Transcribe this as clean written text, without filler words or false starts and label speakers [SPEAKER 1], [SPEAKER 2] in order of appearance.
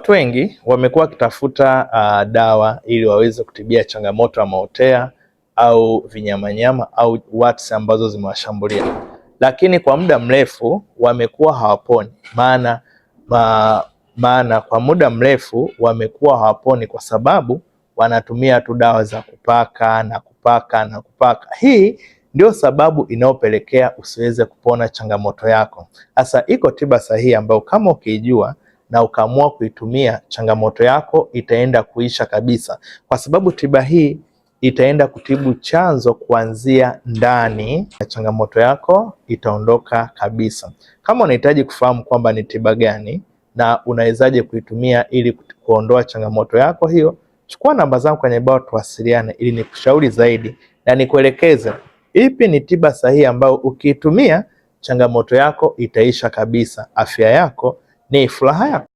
[SPEAKER 1] Watu wengi wamekuwa wakitafuta dawa ili waweze kutibia changamoto ya maotea au vinyamanyama au warts ambazo zimewashambulia, lakini kwa muda mrefu wamekuwa hawaponi. Maana kwa muda mrefu wamekuwa hawaponi kwa sababu wanatumia tu dawa za kupaka na kupaka na kupaka. Hii ndio sababu inayopelekea usiweze kupona changamoto yako. Sasa iko tiba sahihi ambayo kama ukijua na ukaamua kuitumia, changamoto yako itaenda kuisha kabisa, kwa sababu tiba hii itaenda kutibu chanzo kuanzia ndani na changamoto yako itaondoka kabisa. Kama unahitaji kufahamu kwamba ni tiba gani na unawezaje kuitumia ili kuondoa changamoto yako hiyo, chukua namba zangu kwenye bao tuwasiliane ili nikushauri zaidi na nikuelekeze ipi ni tiba sahihi ambayo ukiitumia changamoto yako itaisha kabisa. Afya yako ni furaha yako.